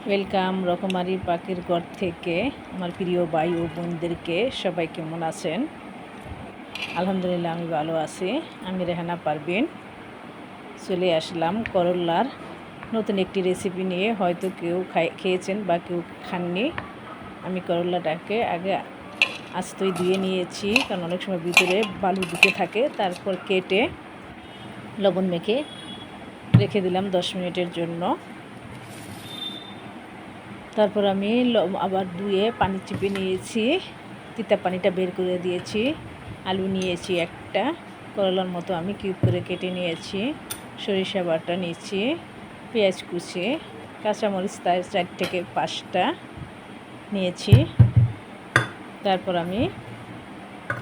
Welcome রকমারি পাখির ঘর থেকে আমার প্রিয় ভাই ও বোনদেরকে। সবাই কেমন আছেন? আলহামদুলিল্লাহ আমি ভালো আছি। আমি রেহানা পারভিন চলে আসলাম করল্লার নতুন একটি রেসিপি নিয়ে। হয়তো কেউ খেয়েছেন বা কেউ খাননি। আমি করল্লাটাকে আগে আস্তই ধুয়ে নিয়েছি, কারণ অনেক সময় ভিতরে বালু ঢুকে থাকে। তারপর কেটে লবণ মেখে রেখে দিলাম 10 মিনিটের জন্য। তারপর আমি আবার ধুয়ে পানি চিপে নিয়েছি, তিতা পানিটা বের করে দিয়েছি। আলু নিয়েছি একটা, করলার মতো আমি কিউব করে কেটে নিয়েছি। সরিষা বাটা নিয়েছি, পেঁয়াজ কুচি, কাঁচামরিচ 4 থেকে 5টা নিয়েছি। তারপর আমি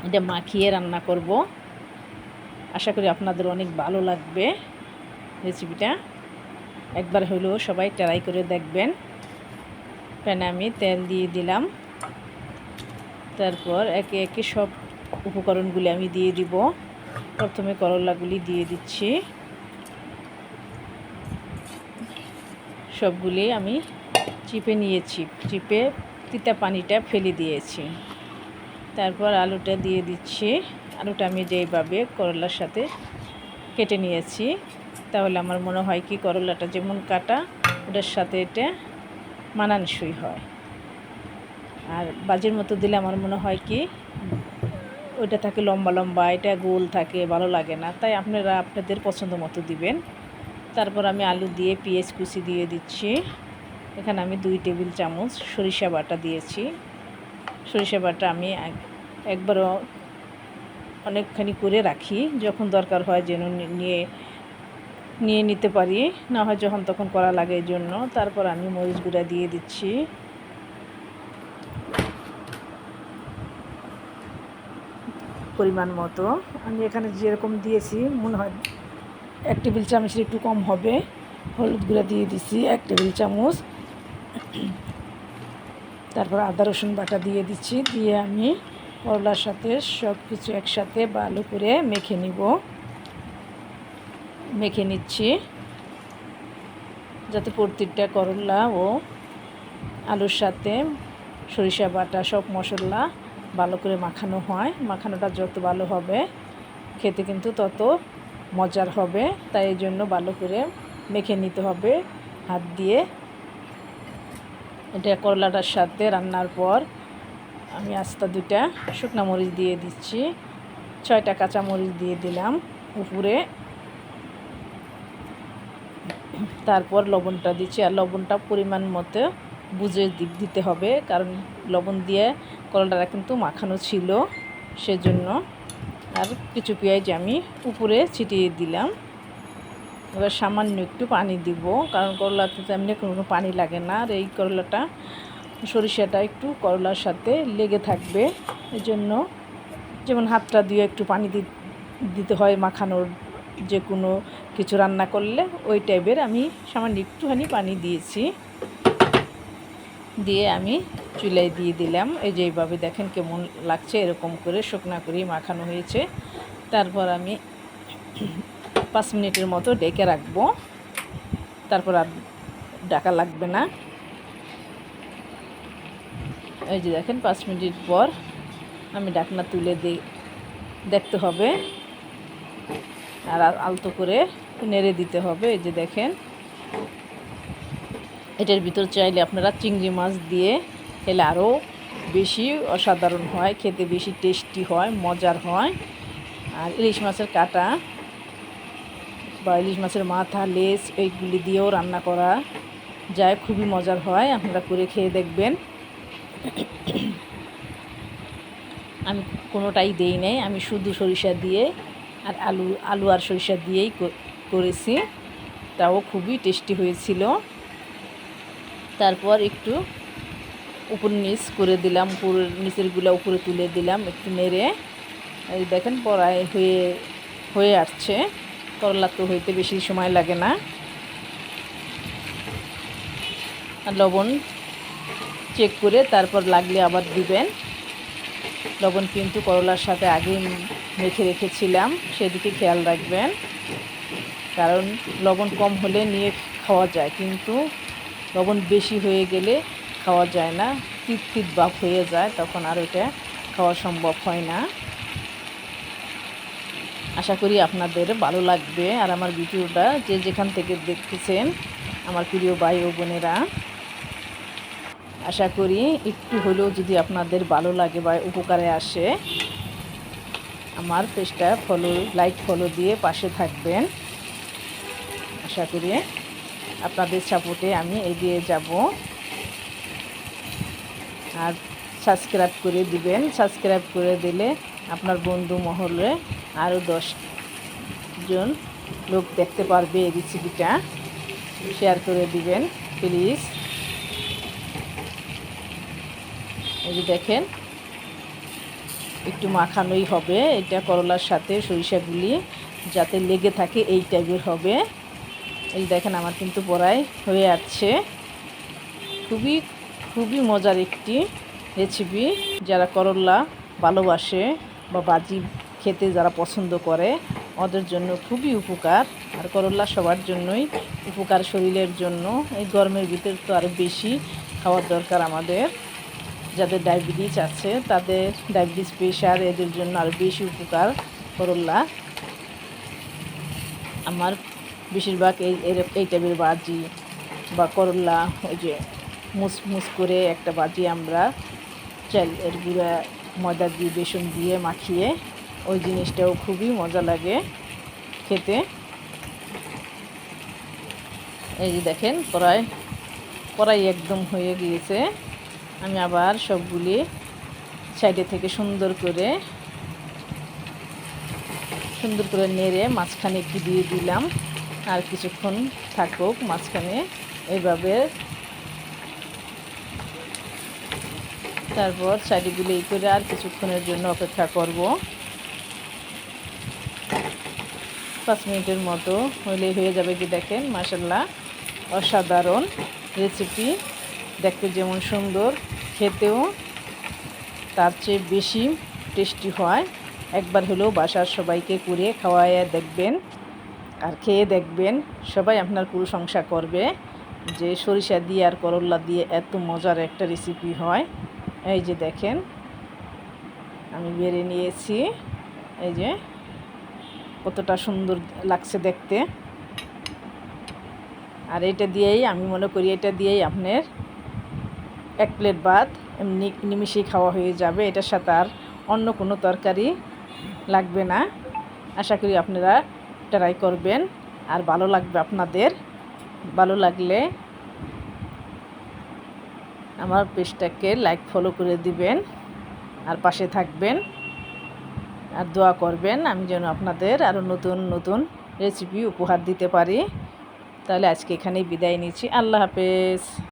এটা মাখিয়ে রান্না করব। আশা করি আপনাদের অনেক ভালো লাগবে রেসিপিটা। একবার হলেও সবাই ট্রাই করে দেখবেন। প্যানে আমি তেল দিয়ে দিলাম। তারপর একে একে সব উপকরণগুলি আমি দিয়ে দিব। প্রথমে করলাগুলি দিয়ে দিচ্ছি। সবগুলি আমি চিপে নিয়েছি, চিপে তিতা পানিটা ফেলে দিয়েছি। তারপর আলুটা দিয়ে দিচ্ছি। আলুটা আমি যেইভাবে করলার সাথে কেটে নিয়েছি, তাহলে আমার মনে হয় কি করলাটা যেমন কাটা ওটার সাথে এটা মানানসই হয়। আর বাজির মতো দিলে আমার মনে হয় কি ওইটা থাকে লম্বা লম্বা, এটা গোল থাকে, ভালো লাগে না। তাই আপনারা আপনাদের পছন্দ মতো দিবেন। তারপর আমি আলু দিয়ে পেঁয়াজ কুচি দিয়ে দিচ্ছি। এখানে আমি 2 টেবিল চামচ সরিষা বাটা দিয়েছি। সরিষা বাটা আমি একবারও অনেকখানি করে রাখি, যখন দরকার হয় যেন নিয়ে নিতে পারি, না হয় যখন তখন করা লাগে এই জন্য। তারপর আমি মরিচ গুঁড়া দিয়ে দিচ্ছি। পরিমাণ মতো আমি এখানে যেরকম দিয়েছি মনে হয় 1 টেবিল চামচের একটু কম হবে। হলুদ গুঁড়া দিয়ে দিচ্ছি 1 টেবিল চামচ। তারপর আদা রসুন বাটা দিয়ে দিচ্ছি। দিয়ে আমি করলার সাথে সব কিছু একসাথে ভালো করে মেখে নিচ্ছি, যাতে প্রত্যেকটা করলা ও আলুর সাথে সরিষা বাটা সব মশলা ভালো করে মাখানো হয়। মাখানোটা যত ভালো হবে খেতে কিন্তু তত মজার হবে। তাই এই জন্য ভালো করে মেখে নিতে হবে হাত দিয়ে। এটা করলাটার সাথে রান্নার পর আমি আস্তা 2টা শুকনো মরিচ দিয়ে দিচ্ছি, 6টা কাঁচামরিচ দিয়ে দিলাম উপরে। তারপর লবণটা দিচ্ছি, আর লবণটা পরিমাণ মতো বুঝে দিতে হবে, কারণ লবণ দিয়ে করলাটা কিন্তু মাখানো ছিল সেজন্য। আর কিছু পেঁয়াজ আমি উপরে ছিটিয়ে দিলাম। এবার সামান্য একটু পানি দিব, কারণ করলাতে তেমনি কোনো পানি লাগে না। আর এই করলাটা সরিষাটা একটু করলার সাথে লেগে থাকবে, এজন্য যেমন হাতটা দিয়ে একটু পানি দিতে হয় মাখানোর যে কোনো কিছু রান্না করলে, ওই টাইপের আমি সামান্য একটুখানি পানি দিয়েছি। দিয়ে আমি চুলায় দিয়ে দিলাম। এই যে এইভাবে দেখেন কেমন লাগছে, এরকম করে শুকনা করে মাখানো হয়েছে। তারপর আমি 5 মিনিটের মতো ডেকে রাখবো। তারপর আর ঢাকা লাগবে না। এই যে দেখেন 5 মিনিট পর আমি ঢাকনা তুলে দেখতে হবে, আর আলতো করে নেড়ে দিতে হবে। এই যে দেখেন, এটার ভিতর চাইলে আপনারা চিংড়ি মাছ দিয়ে খেলে আরও বেশি অসাধারণ হয়, খেতে বেশি টেস্টি হয়, মজার হয়। আর ইলিশ মাছের কাঁটা বা ইলিশ মাছের মাথা, লেজ এইগুলি দিয়েও রান্না করা যায়, খুবই মজার হয়। আপনারা করে খেয়ে দেখবেন। আমি কোনোটাই দেই নাই, আমি শুধু সরিষা দিয়ে আর আলু আর সরিষা দিয়েই করেছি, তাও খুবই টেস্টি হয়েছিল। তারপর একটু উপর নিচ করে দিলাম, উপরের নিচেরগুলো উপরে তুলে দিলাম একটু নেড়ে। এই দেখেন পড়ায় হয়ে আসছে। করলা তো হইতে বেশি সময় লাগে না। আর লবণ চেক করে তারপর লাগলে আবার দিবেন। লবণ কিন্তু করলার সাথে আগে মেখে রেখেছিলাম, সেদিকে খেয়াল রাখবেন, কারণ লবণ কম হলে নিয়ে খাওয়া যায়, কিন্তু লবণ বেশি হয়ে গেলে খাওয়া যায় না, তিত তিত ভাব হয়ে যায়, তখন আর ওইটা খাওয়া সম্ভব হয় না। আশা করি আপনাদের ভালো লাগবে। আর আমার ভিডিওটা যে যেখান থেকে দেখতেছেন আমার প্রিয় ভাই ও বোনেরা, আশা করি একটু হলেও যদি আপনাদের ভালো লাগে বা উপকারে আসে, আমার পেজটা লাইক ফলো দিয়ে পাশে থাকবেন। আশা করি আপনাদের সাপোর্টে আমি এগিয়ে যাব। আর সাবস্ক্রাইব করে দিবেন। সাবস্ক্রাইব করে দিলে আপনার বন্ধু মহলে আরও 10 জন লোক দেখতে পারবে এই রেসিপিটা। শেয়ার করে দিবেন প্লিজ। এই যে দেখেন, একটু মাখানোই হবে এটা করলার সাথে, সরিষাগুলি যাতে লেগে থাকে এই টাইপের হবে। এই দেখেন আমার কিন্তু পড়াই হয়ে আসছে। খুবই খুবই মজার একটি রেসিপি। যারা করলা ভালোবাসে বা ভাজি খেতে যারা পছন্দ করে ওদের জন্য খুবই উপকার। আর করলা সবার জন্যই উপকার, শরীরের জন্য। এই গরমের ভিতর তো আরও বেশি খাওয়ার দরকার আমাদের। যাদের ডায়াবেটিস আছে, তাদের ডায়াবেটিস, প্রেশার, এদের জন্য আরও বেশি উপকার করলা। আমার বেশিরভাগ এই টাইপের ভাজি বা করলা, ওই যে মুসমুস করে একটা ভাজি আমরা চালের গুঁড়া, ময়দা দিয়ে, বেসন দিয়ে মাখিয়ে, ওই জিনিসটাও খুবই মজা লাগে খেতে। এই যে দেখেন কড়াই একদম হয়ে গিয়েছে। আমি আবার সবগুলি সাইডে থেকে সুন্দর করে নেড়ে মাঝখানে একটু দিয়ে দিলাম। আর কিছুক্ষণ থাকুক মাঝখানে এইভাবে। তারপর সাইডগুলো এই করে আর কিছুক্ষণের জন্য অপেক্ষা করব। 5 মিনিটের মতো হলে হয়ে যাবে। কি দেখেন, মাশাআল্লাহ অসাধারণ রেসিপি। দেখতে যেমন সুন্দর, খেতেও তার চেয়ে বেশি টেস্টি হয়। একবার হলেও বাসার সবাইকে করে খাওয়াইয়া দেখবেন আর খেয়ে দেখবেন, সবাই আপনার প্রশংসা করবে যে সরিষা দিয়ে আর করলা দিয়ে এত মজার একটা রেসিপি হয়। এই যে দেখেন আমি বেড়ে নিয়েছি, এই যে কতটা সুন্দর লাগছে দেখতে। আর এটা দিয়েই আমি মনে করি এটা দিয়েই আপনার 1 প্লেট ভাত এমনি নিমিশেই খাওয়া হয়ে যাবে। এটার সাথে আর অন্য কোনো তরকারি লাগবে না। আশা করি আপনারা ট্রাই করবেন আর ভালো লাগবে আপনাদের। ভালো লাগলে আমার পেজটাকে লাইক ফলো করে দিবেন আর পাশে থাকবেন আর দোয়া করবেন আমি যেন আপনাদের আরও নতুন নতুন রেসিপি উপহার দিতে পারি। তাহলে আজকে এখানেই বিদায় নিচ্ছি। আল্লাহ হাফেজ।